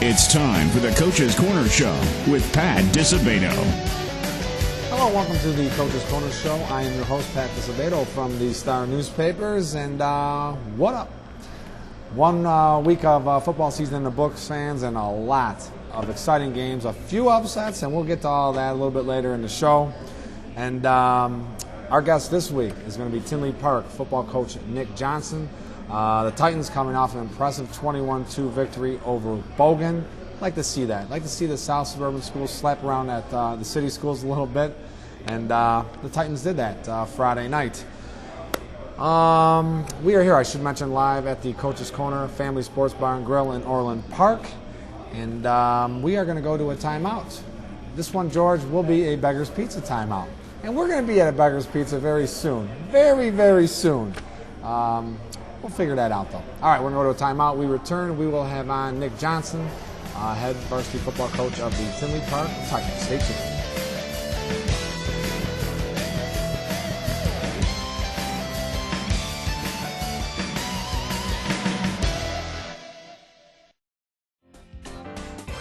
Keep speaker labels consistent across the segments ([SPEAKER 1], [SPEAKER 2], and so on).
[SPEAKER 1] It's time for the Coach's Corner Show with Pat Disabato.
[SPEAKER 2] Hello, welcome to the Coach's Corner Show. I am your host, Pat Disabato from the Star Newspapers. And what up? One week of football season in the books, fans, and a lot of exciting games, a few upsets, and we'll get to all that a little bit later in the show. And our guest this week is going to be Tinley Park football coach Nick Johnston. The Titans coming off an impressive 21-2 victory over Bogan. Like to see that. Like to see the South Suburban schools slap around at the city schools a little bit. And the Titans did that Friday night. We are here, I should mention, live at the Coach's Corner Family Sports Bar and Grill in Orland Park. And we are going to go to a timeout. This one, George, will be a Beggar's Pizza timeout. And we're going to be at a Beggar's Pizza very soon. Very, very soon. We'll figure that out, though. All right, we're going to go to a timeout. We return. We will have on Nick Johnston, head varsity football coach of the Tinley Park Titans. Stay tuned.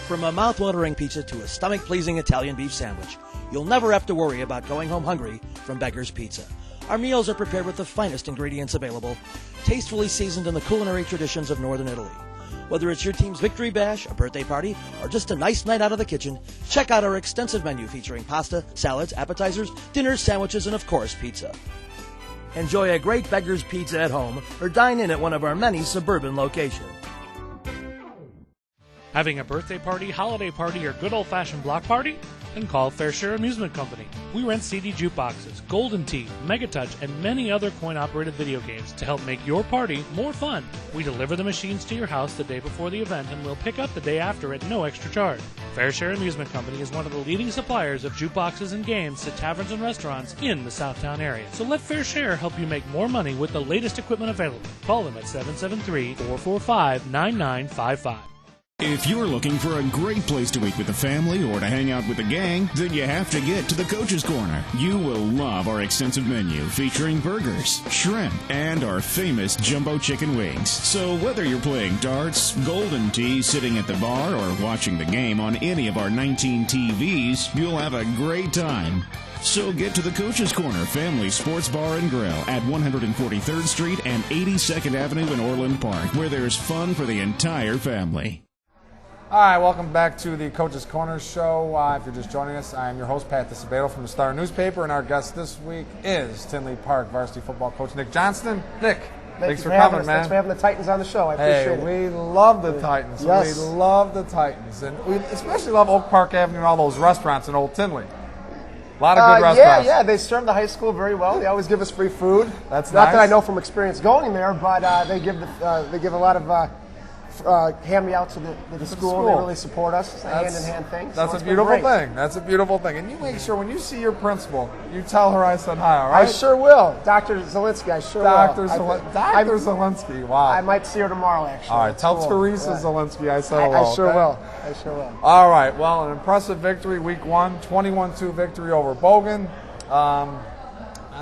[SPEAKER 3] From a mouth-watering pizza to a stomach-pleasing Italian beef sandwich, you'll never have to worry about going home hungry from Beggar's Pizza. Our meals are prepared with the finest ingredients available, tastefully seasoned in the culinary traditions of Northern Italy. Whether it's your team's victory bash, a birthday party, or just a nice night out of the kitchen, check out our extensive menu featuring pasta, salads, appetizers, dinners, sandwiches, and of course, pizza. Enjoy a great Beggar's Pizza at home or dine in at one of our many suburban locations.
[SPEAKER 4] Having a birthday party, holiday party, or good old-fashioned block party? Then call Fair Share Amusement Company. We rent CD jukeboxes, Golden Tee, Megatouch, and many other coin-operated video games to help make your party more fun. We deliver the machines to your house the day before the event, and we'll pick up the day after at no extra charge. Fair Share Amusement Company is one of the leading suppliers of jukeboxes and games to taverns and restaurants in the Southtown area. So let Fair Share help you make more money with the latest equipment available. Call them at 773-445-9955.
[SPEAKER 1] If you're looking for a great place to eat with the family or to hang out with the gang, then you have to get to the Coach's Corner. You will love our extensive menu featuring burgers, shrimp, and our famous jumbo chicken wings. So whether you're playing darts, Golden Tee, sitting at the bar, or watching the game on any of our 19 TVs, you'll have a great time. So get to the Coach's Corner Family Sports Bar and Grill at 143rd Street and 82nd Avenue in Orland Park, where there's fun for the entire family.
[SPEAKER 2] All right, welcome back to the Coach's Corner Show. If you're just joining us, I am your host, Pat Disabato from the Star Newspaper, and our guest this week is Tinley Park varsity football coach Nick Johnston. Nick, thanks for coming, man.
[SPEAKER 5] Thanks for having the Titans on the show. I appreciate it.
[SPEAKER 2] We love the Titans.
[SPEAKER 5] Yes.
[SPEAKER 2] We love the Titans, and we especially love Oak Park Avenue and all those restaurants in Old Tinley. A lot of good restaurants.
[SPEAKER 5] Yeah, they serve the high school very well. They always give us free food.
[SPEAKER 2] That's
[SPEAKER 5] not
[SPEAKER 2] nice.
[SPEAKER 5] that I know from experience going there, but they give a lot of hand-me-outs to the school. They really support us. It's a hand-in-hand thing.
[SPEAKER 2] That's a beautiful thing. That's a beautiful thing. And you make sure when you see your principal, you tell her I said hi, all right?
[SPEAKER 5] I sure will. Dr. Zielinski, I sure will.
[SPEAKER 2] Dr. Zielinski, wow.
[SPEAKER 5] I might see her tomorrow, actually.
[SPEAKER 2] All right, tell Teresa Zielinski I said hello.
[SPEAKER 5] I sure
[SPEAKER 2] okay?
[SPEAKER 5] will. I sure will.
[SPEAKER 2] All right, well, an impressive victory, week one, 21-2 victory over Bogan.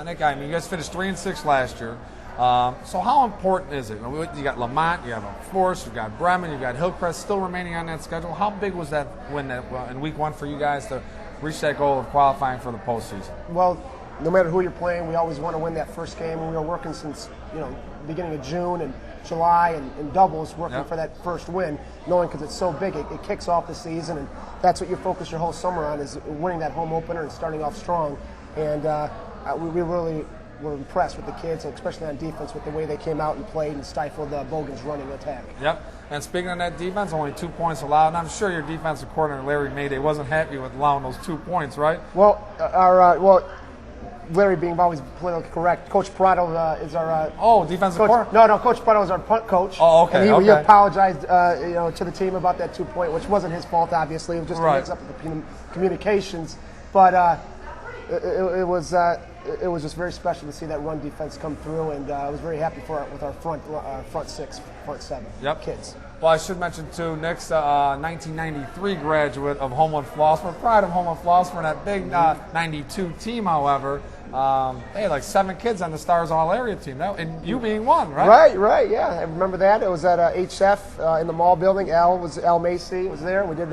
[SPEAKER 2] Nick, I mean, you guys finished 3-6 last year. So how important is it? You got Lamont, you have Force, you've got Bremen, you've got Hillcrest still remaining on that schedule. How big was that win in week one for you guys to reach that goal of qualifying for the postseason?
[SPEAKER 5] Well, no matter who you're playing, we always want to win that first game. And we were working since beginning of June and July and doubles working for that first win, knowing because it's so big, it kicks off the season, and that's what you focus your whole summer on is winning that home opener and starting off strong. And we really were impressed with the kids, especially on defense, with the way they came out and played and stifled Bogan's running attack.
[SPEAKER 2] Yep. And speaking of that defense, only 2 points allowed. And I'm sure your defensive coordinator, Larry Mayday, wasn't happy with allowing those 2 points, right?
[SPEAKER 5] Well, Larry being always politically correct, Coach Prado is our
[SPEAKER 2] defensive
[SPEAKER 5] coach. No, Coach Prado is our punt coach.
[SPEAKER 2] Oh, okay.
[SPEAKER 5] And he apologized, to the team about that 2 point, which wasn't his fault, obviously. It was just a mix up with the communications. But it was just very special to see that run defense come through, and I was very happy with our front six, front seven kids.
[SPEAKER 2] Well, I should mention, too, Nick's 1993 graduate of Homeland Flossmoor, pride of Homeland Flossmoor, and that big 92 team, however, They had like 7 kids on the Stars All-Area team, and you being one, right?
[SPEAKER 5] Right, yeah. I remember that. It was at HF in the mall building. Al Macy was there. We did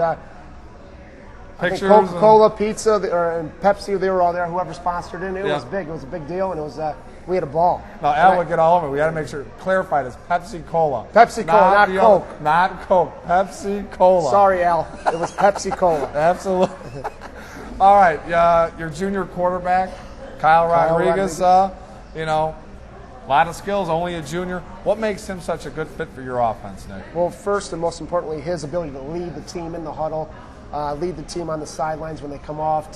[SPEAKER 2] Pictures,
[SPEAKER 5] Coca-Cola, pizza, and Pepsi. They were all there. Whoever sponsored it, it was big. It was a big deal, and it was we had a ball.
[SPEAKER 2] Now Al would get all over it. We got to make sure clarify this. Pepsi Cola.
[SPEAKER 5] Pepsi Cola, not Coke.
[SPEAKER 2] Not Coke. Pepsi Cola.
[SPEAKER 5] Sorry, Al. It was Pepsi Cola.
[SPEAKER 2] Absolutely. All right, your junior quarterback, Kyle Rodriguez. You know, a lot of skills. Only a junior. What makes him such a good fit for your offense, Nick?
[SPEAKER 5] Well, first and most importantly, his ability to lead the team in the huddle. Lead the team on the sidelines when they come off,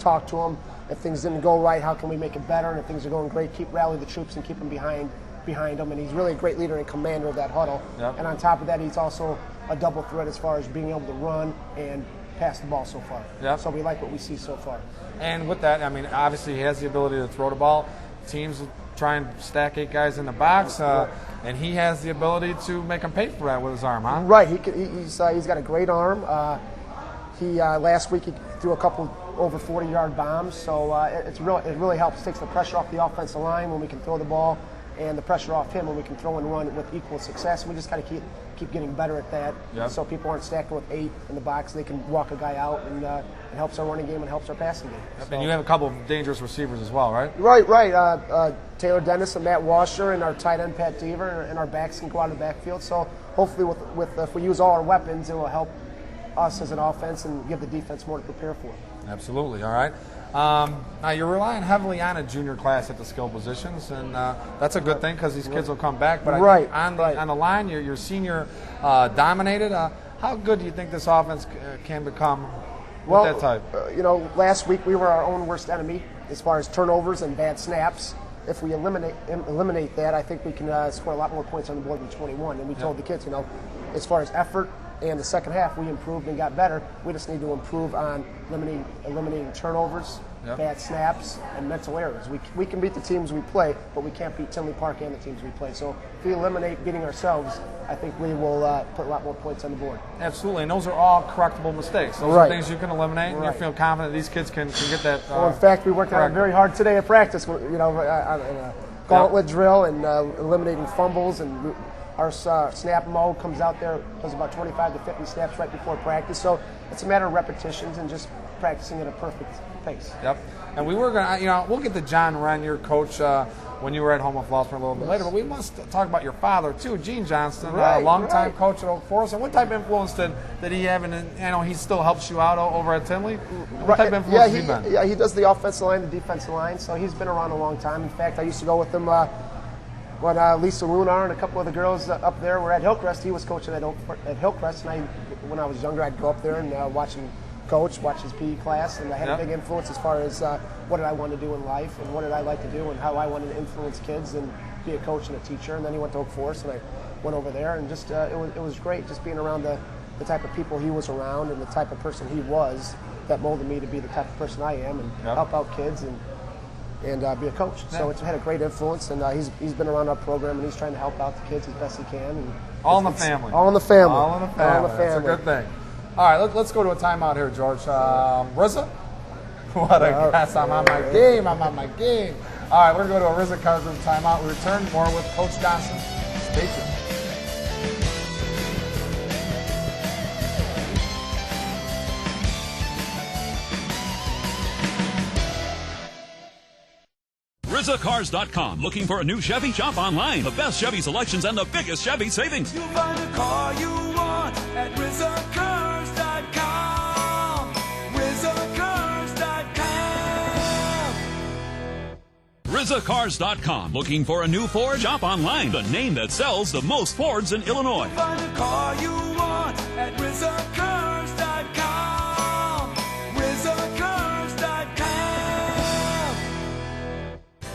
[SPEAKER 5] talk to them. If things didn't go right, how can we make it better? And if things are going great, rally the troops and keep them behind them. And he's really a great leader and commander of that huddle.
[SPEAKER 2] Yep.
[SPEAKER 5] And on top of that, he's also a double threat as far as being able to run and pass the ball so far.
[SPEAKER 2] Yep.
[SPEAKER 5] So we like what we see so far.
[SPEAKER 2] And with that, I mean, obviously he has the ability to throw the ball. Teams try and stack 8 guys in the box, and he has the ability to make them pay for that with his arm, huh?
[SPEAKER 5] Right. He's got a great arm. Last week he threw a couple over 40-yard bombs, so it really helps. Takes the pressure off the offensive line when we can throw the ball, and the pressure off him when we can throw and run with equal success. And we just got to keep getting better at that, so people aren't stacking with 8 in the box. They can walk a guy out, and it helps our running game and helps our passing game.
[SPEAKER 2] Yep. So. And you have a couple of dangerous receivers as well, right?
[SPEAKER 5] Right. Taylor Dennis and Matt Washer, and our tight end Pat Deaver, and our backs can go out of the backfield. So hopefully, if we use all our weapons, it will help us as an offense and give the defense more to prepare for.
[SPEAKER 2] Absolutely. All right. Now you're relying heavily on a junior class at the skill positions, and that's a good thing because these kids will come back. But on the line, your senior dominated. How good do you think this offense can become with that type?
[SPEAKER 5] Last week we were our own worst enemy as far as turnovers and bad snaps. If we eliminate that, I think we can score a lot more points on the board than 21. And we told the kids, as far as effort and the second half, we improved and got better. We just need to improve on eliminating turnovers, bad snaps, and mental errors. We can beat the teams we play, but we can't beat Tinley Park and the teams we play. So if we eliminate beating ourselves, I think we will put a lot more points on the board.
[SPEAKER 2] Absolutely, and those are all correctable mistakes. Those are things you can eliminate, and you feel confident these kids can get that.
[SPEAKER 5] Well, in fact, we worked on it very hard today at practice. On a gauntlet drill and eliminating fumbles, and our snap mode comes out there, does about 25 to 50 snaps right before practice. So it's a matter of repetitions and just practicing at a perfect pace.
[SPEAKER 2] Yep. And we were going to, we'll get to John Wren, your coach, when you were at home with Flossmoor a little bit later, but we must talk about your father, too, Gene Johnston, a longtime coach at Oak Forest. And what type of influence did he have? And I know he still helps you out over at Tinley. What type of influence has he been?
[SPEAKER 5] Yeah, he does the offensive line, the defensive line, so he's been around a long time. In fact, I used to go with him when Lisa Lunar and a couple of the girls up there were at Hillcrest. He was coaching at Hillcrest, and when I was younger, I'd go up there and watch him coach, watch his PE class, and I had a big influence as far as what did I want to do in life and what did I like to do and how I wanted to influence kids and be a coach and a teacher. And then he went to Oak Forest, and I went over there, and just it was great just being around the type of people he was around and the type of person he was that molded me to be the type of person I am and help out kids and be a coach. So it's had a great influence, and he's been around our program, and he's trying to help out the kids as best he can. And
[SPEAKER 2] all in the family.
[SPEAKER 5] All in the family.
[SPEAKER 2] All in the family. That's a good thing. All right, let's go to a timeout here, George. RZA? What a guess. I'm on my game. All right, we're going to go to a RZA Cars Room timeout. We return more with Coach Johnston. Stay tuned.
[SPEAKER 6] RZACars.com. Looking for a new Chevy? Shop online. The best Chevy selections and the biggest Chevy savings.
[SPEAKER 7] You'll find a car you want at RZACars.com. RZACars.com.
[SPEAKER 6] RZACars.com. Looking for a new Ford? Shop online. The name that sells the most Fords in Illinois.
[SPEAKER 7] You'll find a car you want at RZACars.com. RZACars.com.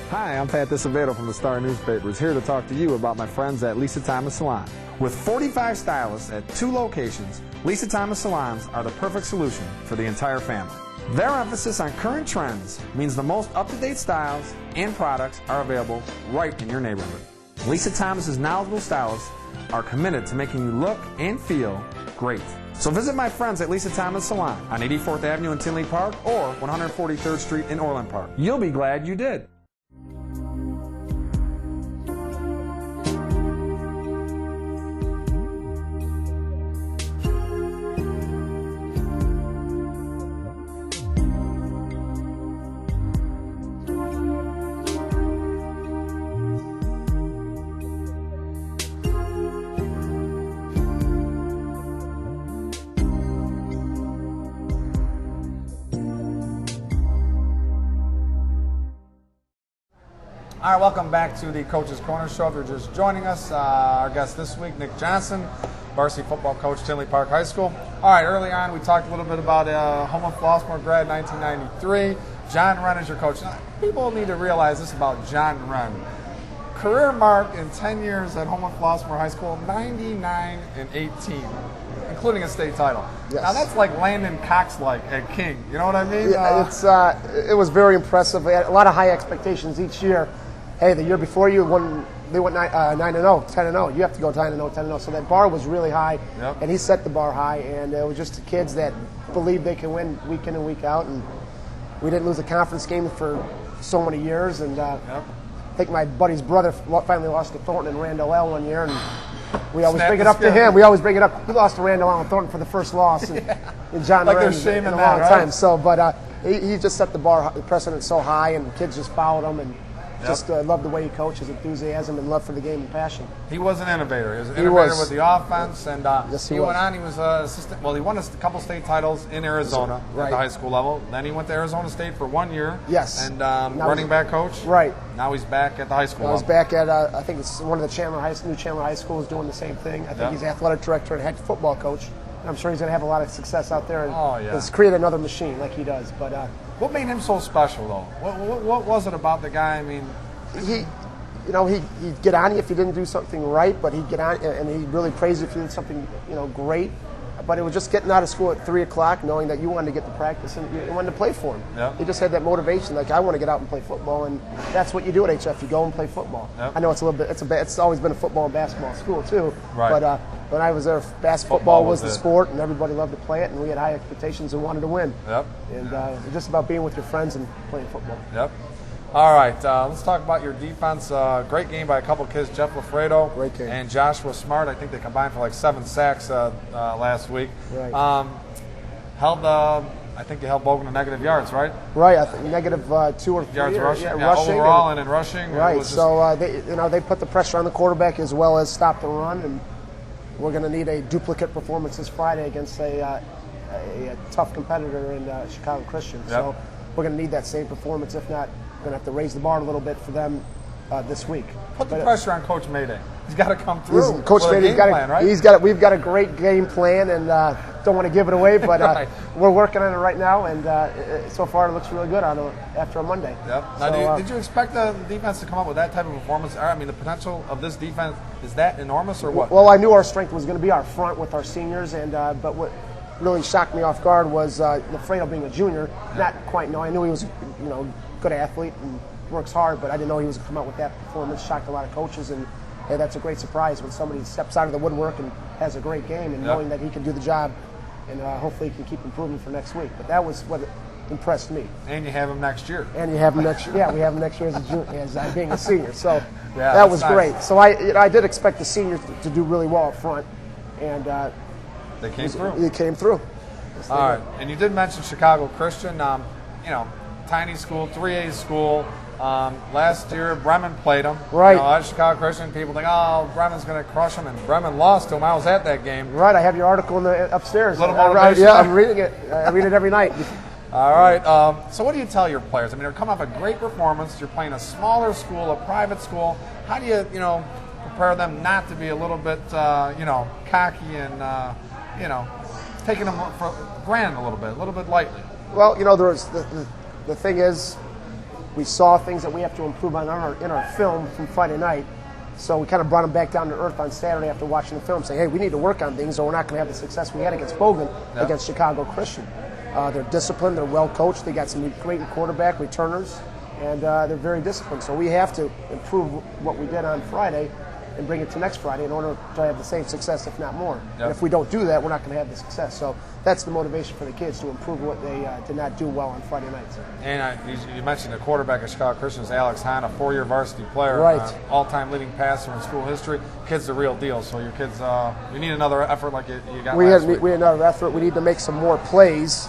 [SPEAKER 2] Hi, I'm Pat Disabato from the Star Newspapers, here to talk to you about my friends at Lisa Thomas Salon. With 45 stylists at 2 locations, Lisa Thomas Salons are the perfect solution for the entire family. Their emphasis on current trends means the most up-to-date styles and products are available right in your neighborhood. Lisa Thomas's knowledgeable stylists are committed to making you look and feel great. So visit my friends at Lisa Thomas Salon on 84th Avenue in Tinley Park or 143rd Street in Orland Park. You'll be glad you did. All right, welcome back to the Coach's Corner Show. If you're just joining us, our guest this week, Nick Johnston, varsity football coach, Tinley Park High School. All right, early on, we talked a little bit about Homewood Flossmoor grad, 1993. John Wren is your coach. Now, people need to realize this about John Wren. Career mark in 10 years at Homewood Flossmoor High School, 99-18, including a state title.
[SPEAKER 5] Yes.
[SPEAKER 2] Now, that's like Landon Cox-like at King. You know what I mean?
[SPEAKER 5] Yeah, it was very impressive. We had a lot of high expectations each year. Hey, the year before they went 9-0, 10-0. You have to go 9-0, 10-0. So that bar was really high, and he set the bar high. And it was just the kids that believe they can win week in and week out. And we didn't lose a conference game for so many years. And I think my buddy's brother finally lost to Thornton and Randall L. one year, and we always bring it up to him. We always bring it up. He lost to Randall L. and Thornton for the first loss, and John
[SPEAKER 2] like
[SPEAKER 5] Wren
[SPEAKER 2] they're shaming
[SPEAKER 5] in a
[SPEAKER 2] that,
[SPEAKER 5] long
[SPEAKER 2] right?
[SPEAKER 5] time. So, but he just set the bar, the precedent so high, and the kids just followed him and. Just love the way he coaches, enthusiasm, and love for the game and passion.
[SPEAKER 2] He was an innovator. He was an innovator with the offense, and
[SPEAKER 5] yes,
[SPEAKER 2] he went on. He was assistant. Well, he won a couple state titles in Arizona at the high school level. Then he went to Arizona State for 1 year.
[SPEAKER 5] Yes.
[SPEAKER 2] And running back coach.
[SPEAKER 5] Right.
[SPEAKER 2] Now he's back at the high school level.
[SPEAKER 5] He's back at I think it's one of the new Chandler High Schools doing the same thing. I think he's athletic director and head football coach. And I'm sure he's going to have a lot of success out there and let's create another machine like he does. But
[SPEAKER 2] what made him so special, though? What was it about the guy? I mean.
[SPEAKER 5] He'd get on you if you didn't do something right, but he'd get on and he'd really praise you if you did something, great. But it was just getting out of school at 3 o'clock, knowing that you wanted to get to practice and you wanted to play for him.
[SPEAKER 2] Yep.
[SPEAKER 5] He just had that motivation, like I want to get out and play football, and that's what you do at HF. You go and play football. Yep. I know it's a little bit. It's always been a football and basketball school too. Right. But when I was there, football was the sport, and everybody loved to play it, and we had high expectations and wanted to win.
[SPEAKER 2] Yep.
[SPEAKER 5] And it's just about being with your friends and playing football.
[SPEAKER 2] Yep. All right, let's talk about your defense. Great game by a couple kids, Jeff Lafredo and Joshua Smart. I think they combined for like 7 sacks last week.
[SPEAKER 5] Right.
[SPEAKER 2] I think you held Bogan to negative yards, right?
[SPEAKER 5] Right. I think negative 2 or 3
[SPEAKER 2] yards rushing.
[SPEAKER 5] rushing
[SPEAKER 2] Overall and in rushing.
[SPEAKER 5] Right. So they put the pressure on the quarterback as well as stop the run, and we're going to need a duplicate performance this Friday against a tough competitor in Chicago Christian. Yep. So we're going to need that same performance. If not, we're going to have to raise the bar a little bit for them this week.
[SPEAKER 2] Put the pressure on Coach Mayday. He's got to come through.
[SPEAKER 5] Coach Mayday,
[SPEAKER 2] right?
[SPEAKER 5] We've got a great game plan, and don't want to give it away, but we're working on it right now, and so far it looks really good after a Monday.
[SPEAKER 2] Yep. Now, did you expect the defense to come up with that type of performance? I mean, the potential of this defense, is that enormous or what?
[SPEAKER 5] Well, I knew our strength was going to be our front with our seniors, and but what really shocked me off guard was Lafredo being a junior. Not quite know. I knew he was good athlete and works hard, but I didn't know he was going to come out with that performance. Shocked a lot of coaches, and hey, that's a great surprise when somebody steps out of the woodwork and has a great game, and knowing that he can do the job, and hopefully he can keep improving for next week. But that was what impressed me.
[SPEAKER 2] And you have him next year.
[SPEAKER 5] And you have him next year. Yeah, we have him next year as being a senior. So that was nice. Great. So I did expect the seniors to do really well up front, and
[SPEAKER 2] they came through.
[SPEAKER 5] They came through.
[SPEAKER 2] All right, and you did mention Chicago Christian. Tiny school, 3A school. Last year, Bremen played them.
[SPEAKER 5] Right.
[SPEAKER 2] At Chicago Christian, people think, Bremen's going to crush them, and Bremen lost to them. I was at that game.
[SPEAKER 5] Right. I have your article upstairs.
[SPEAKER 2] A little motivation.
[SPEAKER 5] I'm reading it. I read it every night.
[SPEAKER 2] All right. So what do you tell your players? I mean, they're coming off a great performance. You're playing a smaller school, a private school. How do you, prepare them not to be a little bit, cocky and, taking them for granted a little bit lightly?
[SPEAKER 5] Well, there's the thing is, we saw things that we have to improve on in our film from Friday night. So we kind of brought them back down to earth on Saturday after watching the film, saying, hey, we need to work on things or we're not going to have the success we had against Bogan, against Chicago Christian. They're disciplined, they're well coached, they got some great quarterback returners, and they're very disciplined. So we have to improve what we did on Friday and bring it to next Friday in order to have the same success, if not more.
[SPEAKER 2] Yep.
[SPEAKER 5] And if we don't do that, we're not going to have the success. So that's the motivation for the kids, to improve what they did not do well on Friday nights.
[SPEAKER 2] And you mentioned the quarterback of Chicago Christians, Alex Hahn, a 4-year varsity player,
[SPEAKER 5] Right.
[SPEAKER 2] All-time leading passer in school history. Kid's the real deal. So your kids, you need another effort like you got last week.
[SPEAKER 5] We had another effort. We need to make some more plays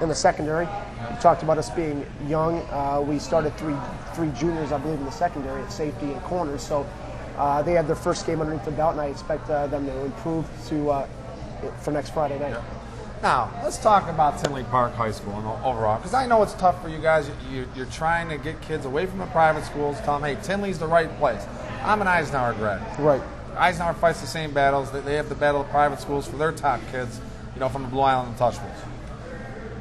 [SPEAKER 5] in the secondary. We talked about us being young. We started three juniors, I believe, in the secondary at safety and corners. So they had their first game underneath their belt, and I expect them to improve for next Friday night.
[SPEAKER 2] Yeah. Now, let's talk about Tinley Park High School overall, because I know it's tough for you guys. You're trying to get kids away from the private schools, tell them, hey, Tinley's the right place. I'm an Eisenhower grad.
[SPEAKER 5] Right.
[SPEAKER 2] Eisenhower fights the same battles. They have the battle of private schools for their top kids, from the Blue Island and Touchables.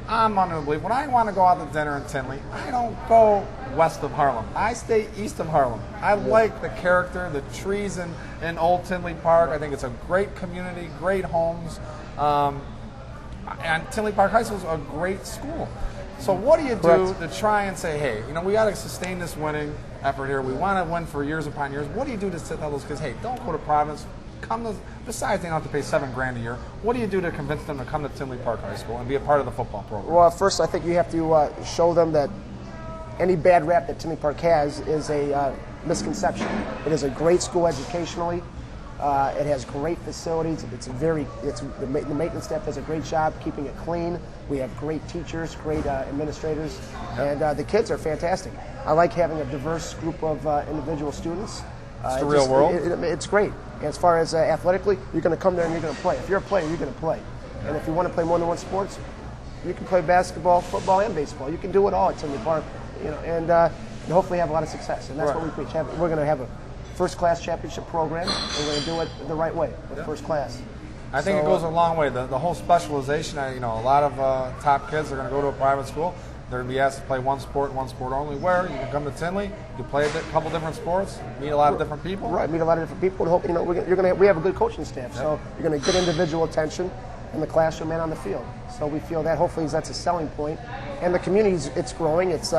[SPEAKER 2] I'm under the belief, when I want to go out to dinner in Tinley, I don't go west of Harlem. I stay east of Harlem. I like the character, the trees in Old Tinley Park. I think it's a great community, great homes. And Tinley Park High School is a great school. So what do you do to try and say, hey, we got to sustain this winning effort here. We want to win for years upon years. What do you do to tell those kids, hey, don't go to Providence. Besides, they don't have to pay $7,000 a year. What do you do to convince them to come to Tinley Park High School and be a part of the football program?
[SPEAKER 5] Well, first, I think you have to show them that any bad rap that Tinley Park has is a misconception. It is a great school educationally. It has great facilities. The maintenance staff does a great job keeping it clean. We have great teachers, great administrators, and the kids are fantastic. I like having a diverse group of individual students.
[SPEAKER 2] It's the real world.
[SPEAKER 5] It's great. As far as athletically, you're going to come there and you're going to play. If you're a player, you're going to play. And if you want to play more than one sports, you can play basketball, football, and baseball. You can do it all at Tinley Park, and hopefully have a lot of success. And that's what we preach. We're going to have a first-class championship program, and we're going to do it the right way, with first class.
[SPEAKER 2] I think it goes a long way. The whole specialization, a lot of top kids are going to go to a private school. They're going to be asked to play one sport only. Where you can come to Tinley, you can play a couple different sports, meet a lot of different people.
[SPEAKER 5] Right, meet a lot of different people. And hope, we have a good coaching staff, so you're going to get individual attention in the classroom and on the field. So we feel that hopefully that's a selling point. And the community, it's growing. It's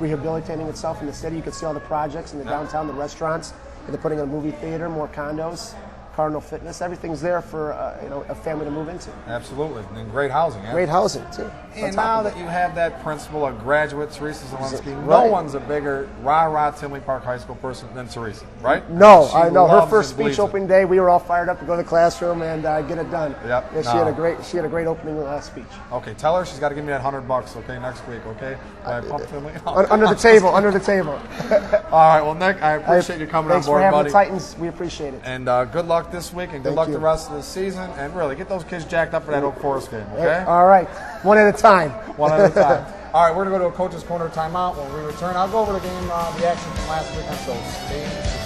[SPEAKER 5] rehabilitating itself in the city. You can see all the projects in the downtown, the restaurants. They're putting in a movie theater, more condos, Cardinal Fitness. Everything's there for a family to move into.
[SPEAKER 2] Absolutely, and great housing.
[SPEAKER 5] Great housing too.
[SPEAKER 2] And now that you have that principal, a graduate, Teresa Zielinski, no one's a bigger rah-rah Tinley Park High School person than Teresa, right?
[SPEAKER 5] No, I know. Her
[SPEAKER 2] loves
[SPEAKER 5] first
[SPEAKER 2] and believes
[SPEAKER 5] speech opening day, we were all fired up to go to the classroom and get it done.
[SPEAKER 2] Yep.
[SPEAKER 5] Yeah, she had a great opening speech.
[SPEAKER 2] Okay, tell her she's got to give me that $100, okay, next week, okay? Pump Tinley.
[SPEAKER 5] Under the table, under the table.
[SPEAKER 2] All right, well, Nick, I appreciate you coming on board,
[SPEAKER 5] Thanks for having
[SPEAKER 2] buddy.
[SPEAKER 5] the Titans. We appreciate it.
[SPEAKER 2] And good luck this week, and good luck the rest of the season. And really, get those kids jacked up for that Oak Forest game, okay?
[SPEAKER 5] All right, one at a time.
[SPEAKER 2] One at a time. All right, we're going to go to a Coach's Corner timeout. When we return, I'll go over the game, the action from last week on so stay tuned.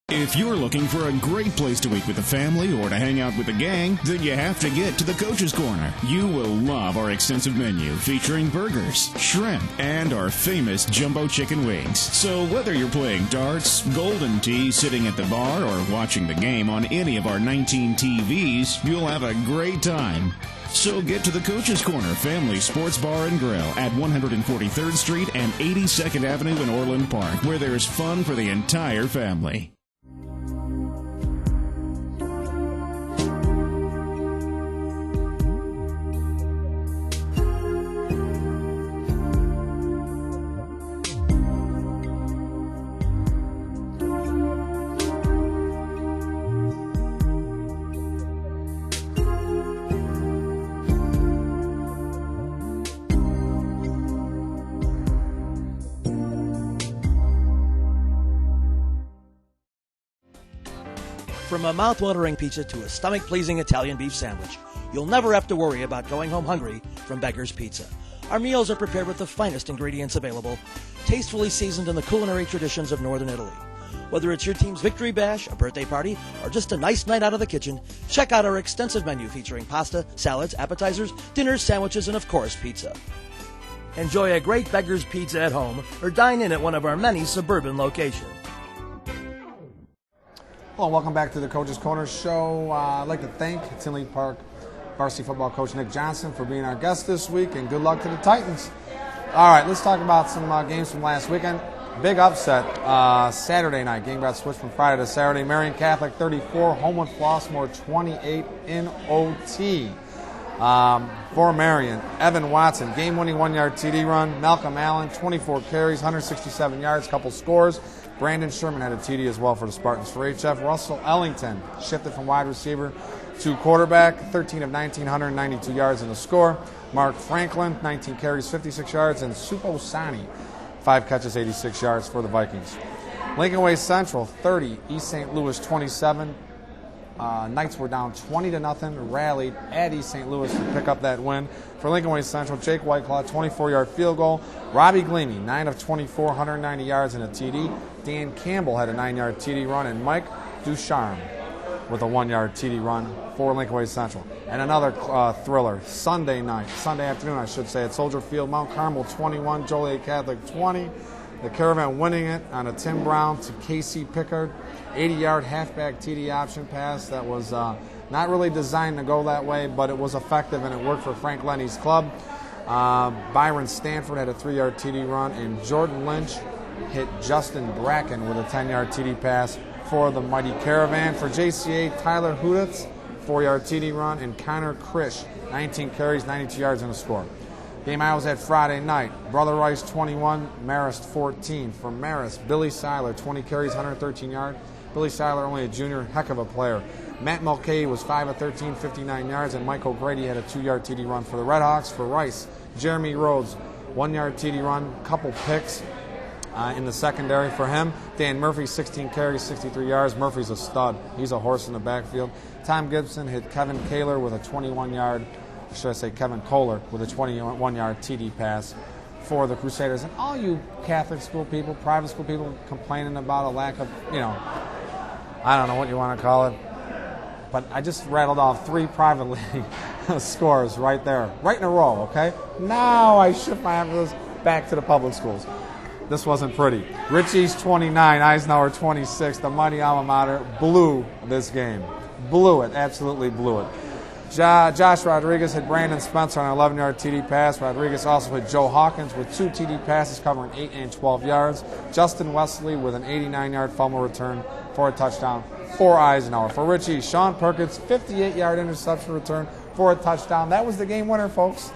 [SPEAKER 1] If you're looking for a great place to eat with the family or to hang out with the gang, then you have to get to the Coach's Corner. You will love our extensive menu featuring burgers, shrimp, and our famous jumbo chicken wings. So whether you're playing darts, golden tea, sitting at the bar, or watching the game on any of our 19 TVs, you'll have a great time. So get to the Coach's Corner Family Sports Bar and Grill at 143rd Street and 82nd Avenue in Orland Park, where there's fun for the entire family.
[SPEAKER 3] From a mouth-watering pizza to a stomach-pleasing Italian beef sandwich, you'll never have to worry about going home hungry from Beggar's Pizza. Our meals are prepared with the finest ingredients available, tastefully seasoned in the culinary traditions of Northern Italy. Whether it's your team's victory bash, a birthday party, or just a nice night out of the kitchen, check out our extensive menu featuring pasta, salads, appetizers, dinners, sandwiches, and of course, pizza. Enjoy a great Beggar's Pizza at home or dine in at one of our many suburban locations.
[SPEAKER 2] Hello, welcome back to the Coach's Corner Show. I'd like to thank Tinley Park varsity football coach Nick Johnston, for being our guest this week, and good luck to the Titans. All right, let's talk about some games from last weekend. Big upset Saturday night. Game got switched from Friday to Saturday. Marion Catholic 34, Homewood Flossmoor 28 in OT. For Marion, Evan Watson, game-winning 1-yard TD run. Malcolm Allen, 24 carries, 167 yards, couple scores. Brandon Sherman had a TD as well for the Spartans. For HF, Russell Ellington shifted from wide receiver to quarterback, 13 of 19, 192 yards in the score. Mark Franklin, 19 carries, 56 yards, and Supo Sani, 5 catches, 86 yards for the Vikings. Lincoln Way Central, 30, East St. Louis 27. Knights were down 20-0, rallied at East St. Louis to pick up that win. For Lincoln Way Central, Jake Whiteclaw, 24-yard field goal. Robbie Gleamy, 9 of 24, 190 yards and a TD. Dan Campbell had a 9-yard TD run, and Mike Ducharme with a 1-yard TD run for Lincoln Way Central. And another thriller, Sunday afternoon, I should say, at Soldier Field, Mount Carmel 21, Joliet Catholic 20. The Caravan winning it on a Tim Brown to Casey Pickard, 80-yard halfback TD option pass that was not really designed to go that way, but it was effective and it worked for Frank Lenny's club. Byron Stanford had a 3-yard TD run, and Jordan Lynch hit Justin Bracken with a 10-yard TD pass for the mighty Caravan. For JCA, Tyler Huditz, 4-yard TD run, and Connor Krish, 19 carries, 92 yards and a score. Game I was at Friday night. Brother Rice 21, Marist 14. For Marist, Billy Seiler, 20 carries, 113 yards. Billy Seiler, only a junior, heck of a player. Matt Mulcahy was 5 of 13, 59 yards, and Mike O'Grady had a 2-yard TD run for the Redhawks. For Rice, Jeremy Rhodes, 1-yard TD run, couple picks in the secondary for him. Dan Murphy, 16 carries, 63 yards. Murphy's a stud. He's a horse in the backfield. Tom Gibson hit Kevin Kaler with a 21-yard, should I say Kevin Kohler, with a 21-yard TD pass for the Crusaders. And all you Catholic school people, private school people complaining about a lack of, I don't know what you want to call it, but I just rattled off 3 private league scores right there, right in a row, okay? Now I shift my emphasis back to the public schools. This wasn't pretty. Ritchie's 29, Eisenhower 26. The mighty alma mater blew this game. Blew it, absolutely blew it. Josh Rodriguez hit Brandon Spencer on an 11-yard TD pass. Rodriguez also hit Joe Hawkins with 2 TD passes covering 8 and 12 yards. Justin Wesley with an 89-yard fumble return for a touchdown for Eisenhower. For Ritchie, Sean Perkins, 58-yard interception return for a touchdown. That was the game winner, folks.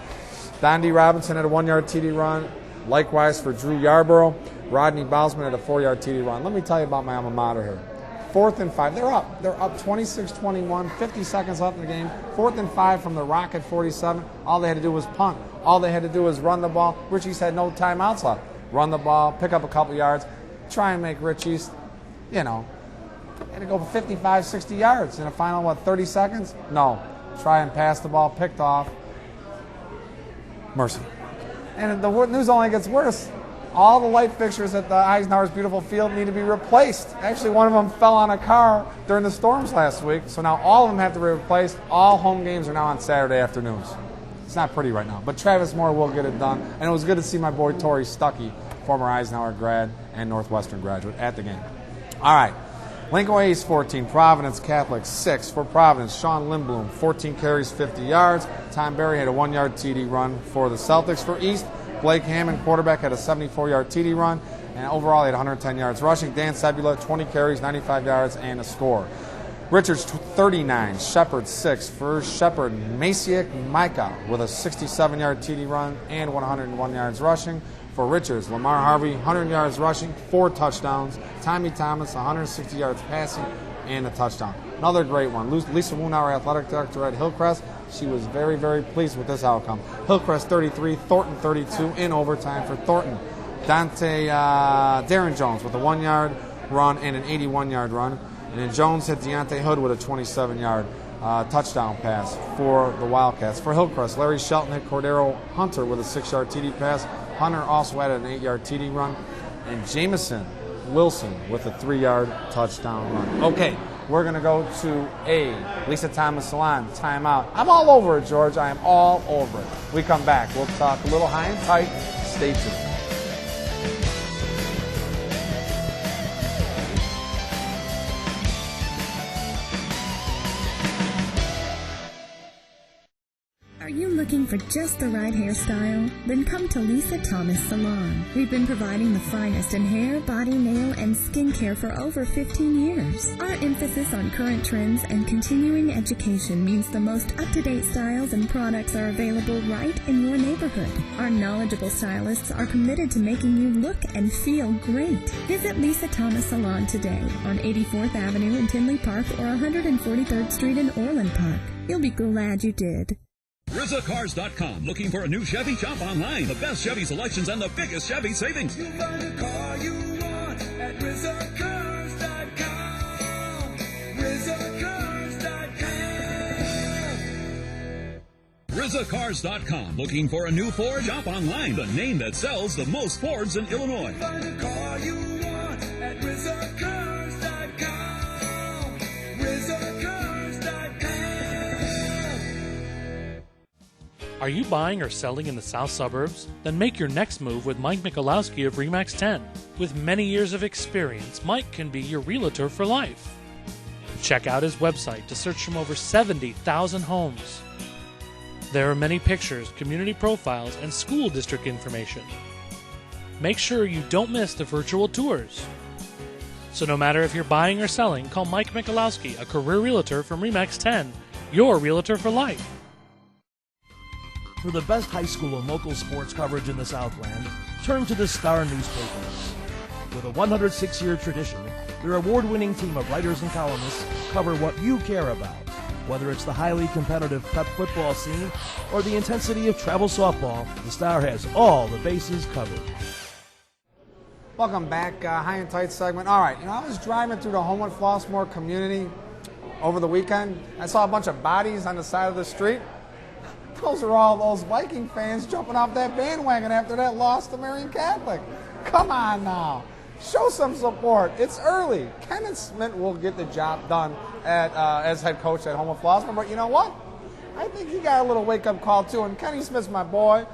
[SPEAKER 2] Don D. Robinson had a 1-yard TD run. Likewise for Drew Yarborough. Rodney Bausman had a 4-yard TD run. Let me tell you about my alma mater here. 4th and 5. They're up. They're up 26-21, 50 seconds left in the game. 4th and 5 from the Rocket 47. All they had to do was punt. All they had to do was run the ball. Ritchie's had no timeouts left. Run the ball, pick up a couple yards, try and make Ritchie's, had to go for 55, 60 yards in the final, 30 seconds? No. Try and pass the ball, picked off. Mercy. And the news only gets worse. All the light fixtures at the Eisenhower's beautiful field need to be replaced. Actually, one of them fell on a car during the storms last week, so now all of them have to be replaced. All home games are now on Saturday afternoons. It's not pretty right now, but Travis Moore will get it done. And it was good to see my boy Tori Stuckey, former Eisenhower grad and Northwestern graduate, at the game. All right. Lincoln Way East 14, Providence Catholic 6. For Providence, Sean Lindblom, 14 carries, 50 yards. Tom Berry had a 1-yard TD run for the Celtics. For East, Blake Hammond, quarterback, had a 74-yard TD run, and overall he had 110 yards rushing. Dan Sebula, 20 carries, 95 yards, and a score. Richards, 39, Shepard 6. For Shepard, Masiak Micah with a 67-yard TD run and 101 yards rushing. For Richards, Lamar Harvey, 100 yards rushing, 4 touchdowns. Tommy Thomas, 160 yards passing, and a touchdown. Another great one. Lisa Woon, our athletic director at Hillcrest, she was very, very pleased with this outcome. Hillcrest 33, Thornton 32 in overtime for Thornton. Darren Jones with a 1-yard run and an 81-yard run. And then Jones hit Deontay Hood with a 27-yard touchdown pass for the Wildcats. For Hillcrest, Larry Shelton hit Cordero Hunter with a 6-yard TD pass. Hunter also added an 8-yard TD run. And Jamison Wilson with a 3-yard touchdown run. Okay, we're going to go to a Lisa Thomas Salon timeout. I'm all over it, George. I am all over it. We come back. We'll talk a little high and tight. Stay tuned.
[SPEAKER 8] looking for just the right hairstyle? Then come to Lisa Thomas Salon. We've been providing the finest in hair, body, nail, and skincare for over 15 years. Our emphasis on current trends and continuing education means the most up-to-date styles and products are available right in your neighborhood. Our knowledgeable stylists are committed to making you look and feel great. Visit Lisa Thomas Salon today on 84th Avenue in Tinley Park or 143rd Street in Orland Park. You'll be glad you did.
[SPEAKER 6] RizaCars.com. Looking for a new Chevy? Shop online. The best Chevy selections and the biggest Chevy savings.
[SPEAKER 7] You'll find the car you want at RizaCars.com. RizaCars.com.
[SPEAKER 6] RizaCars.com. Looking for a new Ford? Shop online. The name that sells the most Fords in Illinois.
[SPEAKER 7] Find the car you want at RizaCars.com. RizaCars.com.
[SPEAKER 4] Are you buying or selling in the south suburbs? Then make your next move with Mike Michalowski of RE/MAX 10. With many years of experience, Mike can be your realtor for life. Check out his website to search from over 70,000 homes. There are many pictures, community profiles, and school district information. Make sure you don't miss the virtual tours. So no matter if you're buying or selling, call Mike Michalowski, a career realtor from RE/MAX 10, your realtor for life.
[SPEAKER 3] For the best high school and local sports coverage in the Southland, turn to the Star newspapers. With a 106-year tradition, their award-winning team of writers and columnists cover what you care about. Whether it's the highly competitive prep football scene or the intensity of travel softball, the Star has all the bases covered.
[SPEAKER 2] Welcome back, High and Tight segment. All right, I was driving through the Homewood Flossmoor community over the weekend. I saw a bunch of bodies on the side of the street. Those are all those Viking fans jumping off that bandwagon after that loss to Marian Catholic. Come on now. Show some support. It's early. Kenneth Smith will get the job done as head coach at Homewood Flossmoor, but you know what? I think he got a little wake-up call, too. And Kenny Smith's my boy.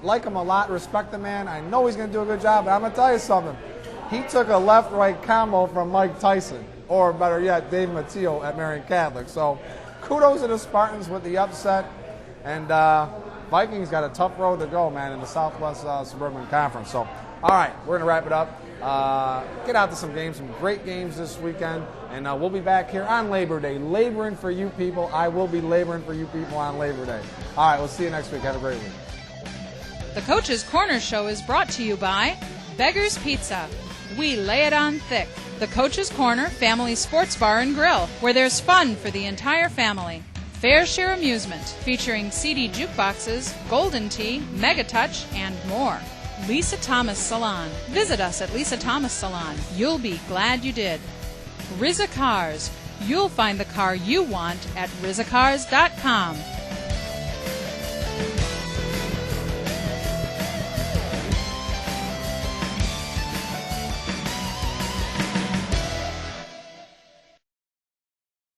[SPEAKER 2] Like him a lot. Respect the man. I know he's going to do a good job, but I'm going to tell you something. He took a left-right combo from Mike Tyson, or better yet, Dave Matteo at Marian Catholic. So kudos to the Spartans with the upset. And Vikings got a tough road to go, man, in the Southwest Suburban Conference. So, all right, we're going to wrap it up. Get out to some games, some great games this weekend. And we'll be back here on Labor Day, laboring for you people. I will be laboring for you people on Labor Day. All right, we'll see you next week. Have a great week.
[SPEAKER 9] The Coach's Corner Show is brought to you by Beggar's Pizza. We lay it on thick. The Coach's Corner Family Sports Bar and Grill, where there's fun for the entire family. Fair Share Amusement, featuring CD jukeboxes, Golden Tea, Mega Touch, and more. Lisa Thomas Salon. Visit us at Lisa Thomas Salon. You'll be glad you did. Riza Cars. You'll find the car you want at RizaCars.com.